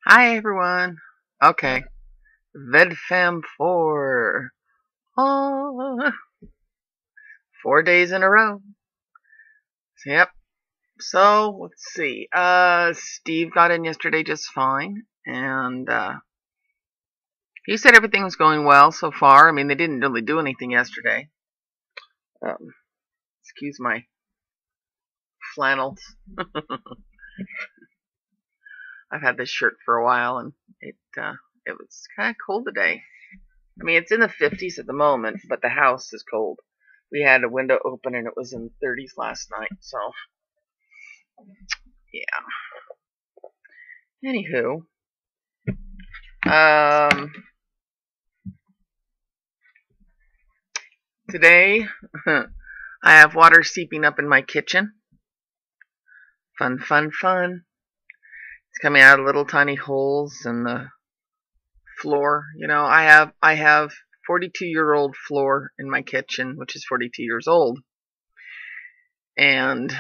Hi everyone. Okay, VEDFAM 4. Oh, 4 days in a row. Yep. So let's see. Steve got in yesterday just fine, and he said everything was going well so far. I mean, they didn't really do anything yesterday. Excuse my flannels. I've had this shirt for a while, and it was kind of cold today. I mean, it's in the 50s at the moment, but the house is cold. We had a window open and it was in the 30s last night, so yeah. Anywho, today I have water seeping up in my kitchen. Fun, fun, fun. It's coming out of little tiny holes in the floor. You know, I have 42-year-old floor in my kitchen, which is 42 years old. And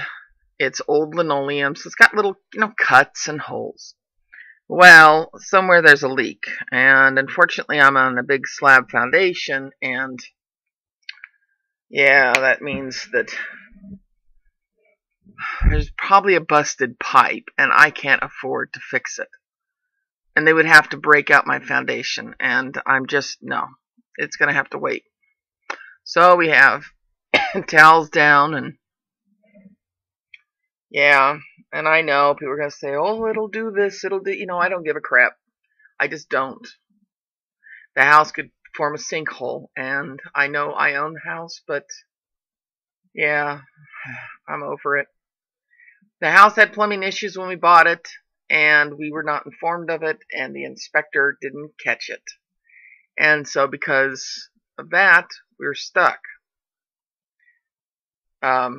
it's old linoleum, so it's got little, cuts and holes. Well, somewhere there's a leak, and unfortunately I'm on a big slab foundation, and yeah, that means that there's probably a busted pipe, and I can't afford to fix it. And they would have to break out my foundation, and I'm just, no, it's going to have to wait. So we have towels down, and yeah, and I know people are going to say, oh, it'll do this, it'll do, I don't give a crap. I just don't. The house could form a sinkhole, and I know I own the house, but yeah, I'm over it. The house had plumbing issues when we bought it, and we were not informed of it, and the inspector didn't catch it. And so because of that, we were stuck. I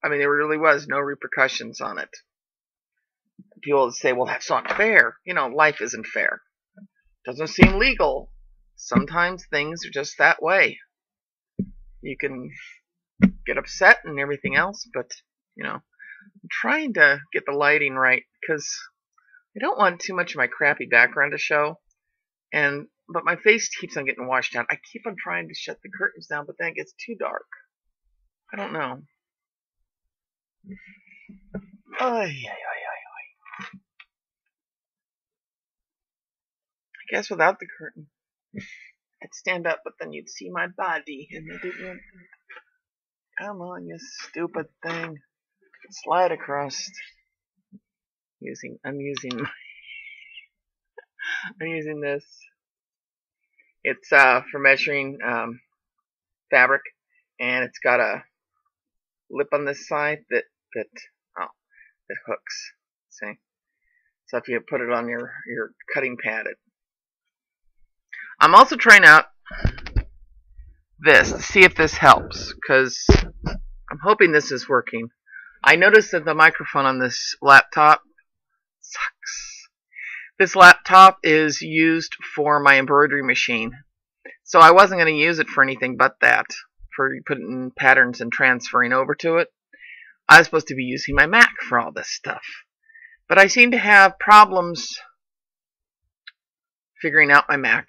mean, there really was no repercussions on it. People would say, well, that's not fair. Life isn't fair. Doesn't seem legal. Sometimes things are just that way. You can get upset and everything else, but, I'm trying to get the lighting right because I don't want too much of my crappy background to show. But my face keeps on getting washed out. I keep on trying to shut the curtains down, but then it gets too dark. I don't know. I guess without the curtain, I'd stand up, but then you'd see my body, and they didn't. Come on, you stupid thing! Slide across. I'm using this. It's for measuring fabric, and it's got a lip on this side that hooks. See? So if you put it on your cutting pad, I'm also trying out this to see if this helps, because I'm hoping this is working. I noticed that the microphone on this laptop sucks. This laptop is used for my embroidery machine, so I wasn't going to use it for anything but that, for putting patterns and transferring over to it. I was supposed to be using my Mac for all this stuff, but I seem to have problems figuring out my Mac.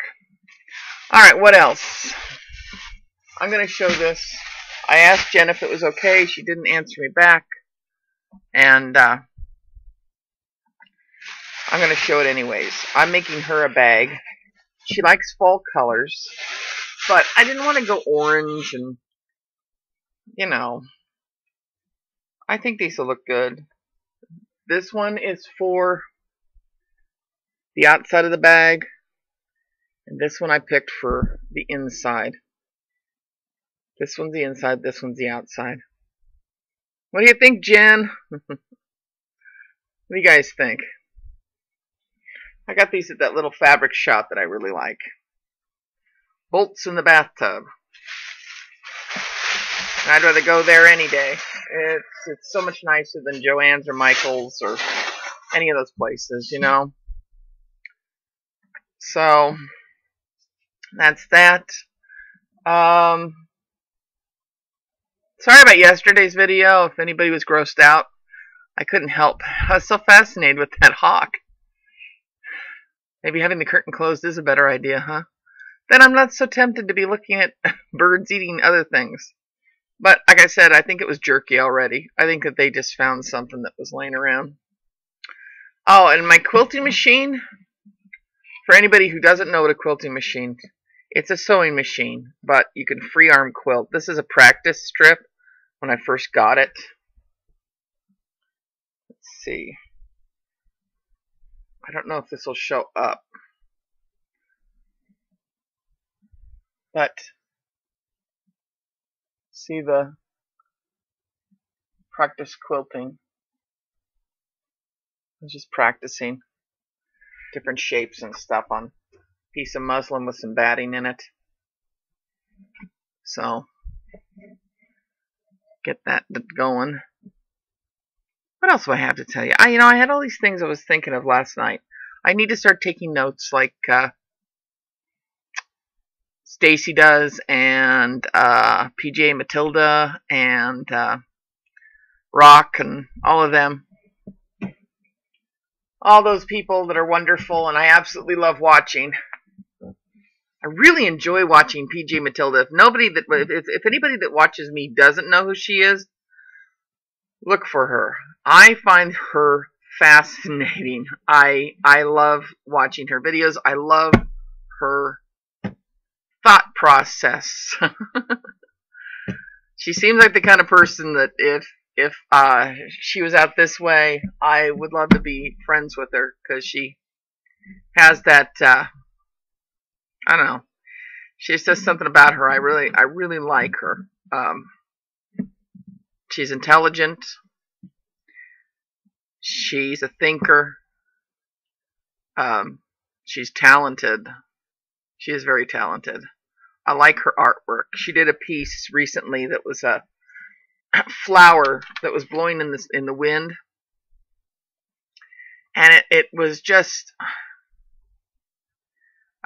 Alright, what else? I'm going to show this. I asked Jen if it was okay. She didn't answer me back. And I'm going to show it anyways. I'm making her a bag. She likes fall colors. But I didn't want to go orange and, I think these will look good. This one is for the outside of the bag. And this one I picked for the inside. This one's the inside, this one's the outside. What do you think, Jen? What do you guys think? I got these at that little fabric shop that I really like. Bolts in the bathtub. I'd rather go there any day. It's so much nicer than Joann's or Michael's or any of those places, So, that's that. Sorry about yesterday's video. If anybody was grossed out, I couldn't help. I was so fascinated with that hawk. Maybe having the curtain closed is a better idea, huh? Then I'm not so tempted to be looking at birds eating other things. But like I said, I think it was jerky already. I think that they just found something that was laying around. Oh, and my quilting machine, for anybody who doesn't know what a quilting machine, it's a sewing machine, but you can free arm quilt. This is a practice strip when I first got it. Let's see. I don't know if this will show up. But see the practice quilting. I was just practicing different shapes and stuff on a piece of muslin with some batting in it. So get that going. What else do I have to tell you? I had all these things I was thinking of last night. I need to start taking notes like Stacy does, and PJ Matilda, and Rock, and all of them. All those people that are wonderful, and I absolutely love watching. I really enjoy watching PJ Matilda. If anybody that watches me doesn't know who she is, look for her. I find her fascinating. I love watching her videos. I love her thought process. She seems like the kind of person that if she was out this way, I would love to be friends with her, because she has that I don't know. She says something about her. I really like her. She's intelligent. She's a thinker. She's talented. She is very talented. I like her artwork. She did a piece recently that was a flower that was blowing in the wind, and it was just,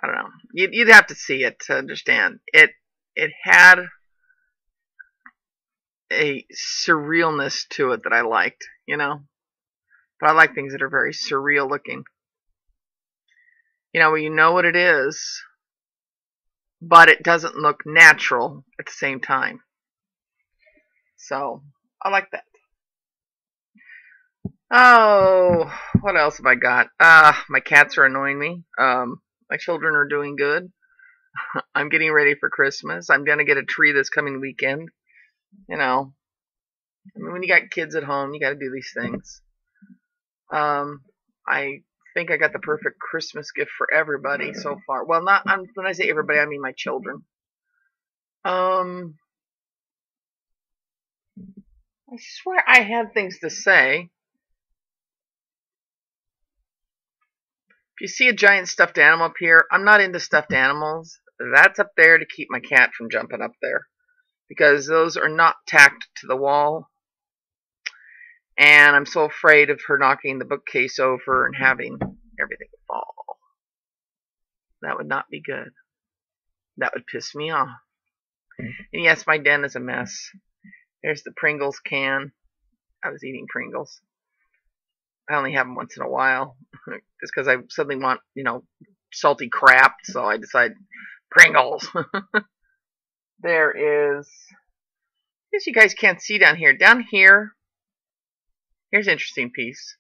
I don't know. You'd have to see it to understand. It had a surrealness to it that I liked, But I like things that are very surreal looking. Where you know what it is, but it doesn't look natural at the same time. So, I like that. Oh, what else have I got? My cats are annoying me. My children are doing good. I'm getting ready for Christmas. I'm going to get a tree this coming weekend. When you got kids at home, you got to do these things. I think I got the perfect Christmas gift for everybody so far. Well, when I say everybody, I mean my children. I swear I had things to say. If you see a giant stuffed animal up here, I'm not into stuffed animals. That's up there to keep my cat from jumping up there, because those are not tacked to the wall. And I'm so afraid of her knocking the bookcase over and having everything fall. That would not be good. That would piss me off. And yes, my den is a mess. There's the Pringles can. I was eating Pringles. I only have them once in a while, just because I suddenly want, salty crap. So I decide Pringles. There is, I guess you guys can't see down here. Down here, here's an interesting piece.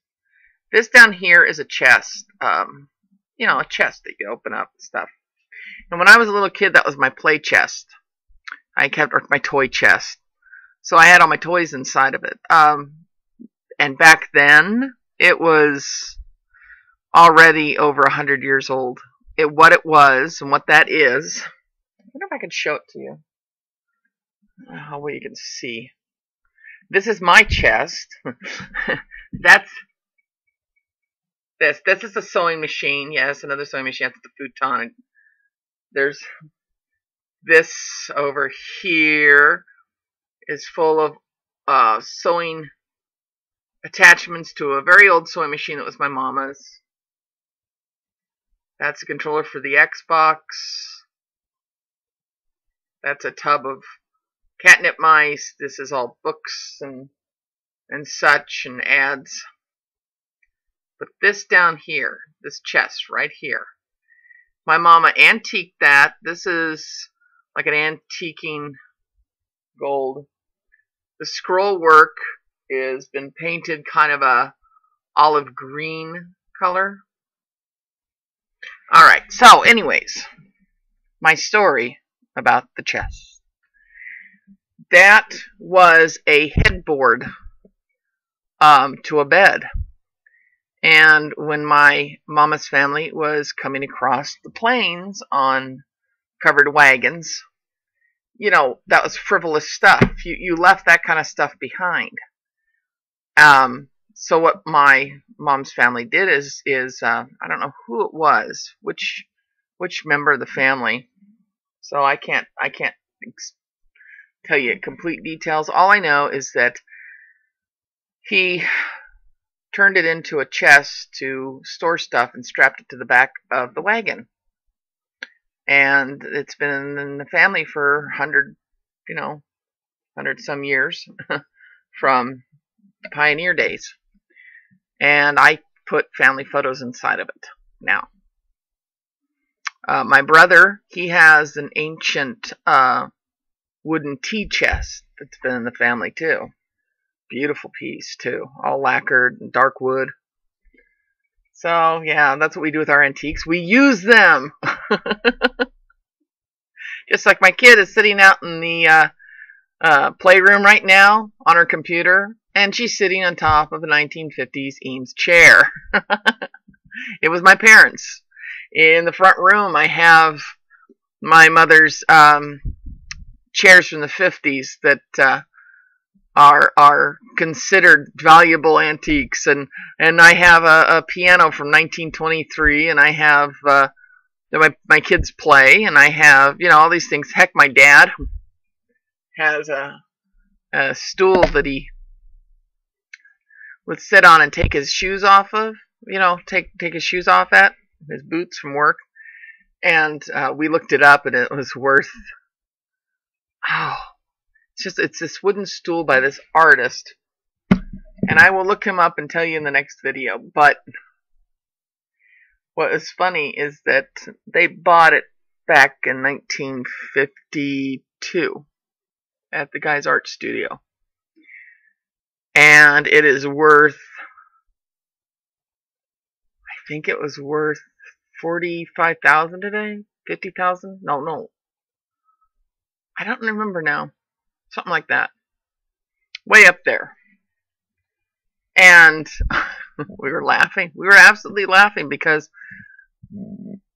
This down here is a chest. A chest that you open up and stuff. And when I was a little kid, that was my play chest. I kept my toy chest. So I had all my toys inside of it. And back then, it was already over 100 years old. What it was and what that is. I wonder if I can show it to you. How well you can see. This is my chest. That's this. This is a sewing machine. Yes, another sewing machine. That's the futon. There's this over here is full of sewing attachments to a very old sewing machine that was my mama's. That's a controller for the Xbox. That's a tub of catnip mice. This is all books and such, and ads. But this down here, this chest right here, my mama antiqued that. This is like an antiquing gold. The scroll work has been painted kind of a olive green color. Alright, so anyways, my story about the chest. That was a headboard to a bed. And when my mama's family was coming across the plains on covered wagons, you know, that was frivolous stuff. You left that kind of stuff behind. So what my mom's family did is I don't know who it was, which member of the family. So I can't tell you complete details. All I know is that he turned it into a chest to store stuff and strapped it to the back of the wagon. And it's been in the family for 100 some years from pioneer days. And I put family photos inside of it now. My brother, he has an ancient wooden tea chest that's been in the family too. Beautiful piece too, all lacquered and dark wood. So yeah, that's what we do with our antiques. We use them. Just like my kid is sitting out in the playroom right now on her computer, and she's sitting on top of a 1950s Eames chair. It was my parents. In the front room, I have my mother's chairs from the 50s that are considered valuable antiques, and I have a piano from 1923, and I have my kids play, and I have, you know, all these things. Heck, my dad has a stool that he would sit on and take his shoes off of, you know, take his shoes off at, his boots from work. And we looked it up, and it was worth, it's this wooden stool by this artist, and I will look him up and tell you in the next video. But what is funny is that they bought it back in 1952 at the guy's art studio, and it is worth, I think it was worth $45,000 today, $50,000. No, I don't remember now. Something like that. Way up there. And we were laughing. We were absolutely laughing because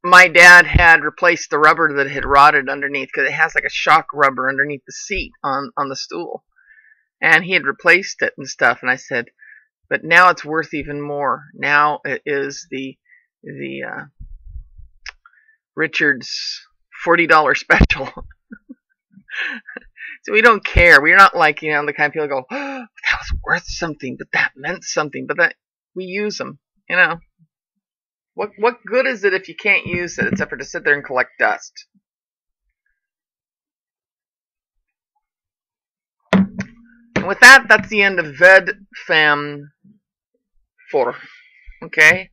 my dad had replaced the rubber that had rotted underneath, because it has like a shock rubber underneath the seat on the stool. And he had replaced it and stuff. And I said, but now it's worth even more. Now it is the Richard's $40 special. So we don't care. We're not like, you know, the kind of people go, oh, that was worth something, but that meant something. But that we use them, you know. What good is it if you can't use it except for to sit there and collect dust? And with that, that's the end of VEDFAM 4. Okay?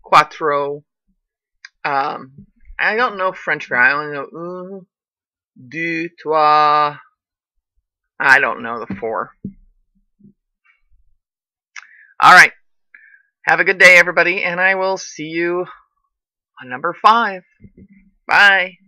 Quattro. I don't know French grammar. I only know un, deux, trois. I don't know the 4. Alright. Have a good day, everybody, and I will see you on number 5. Bye.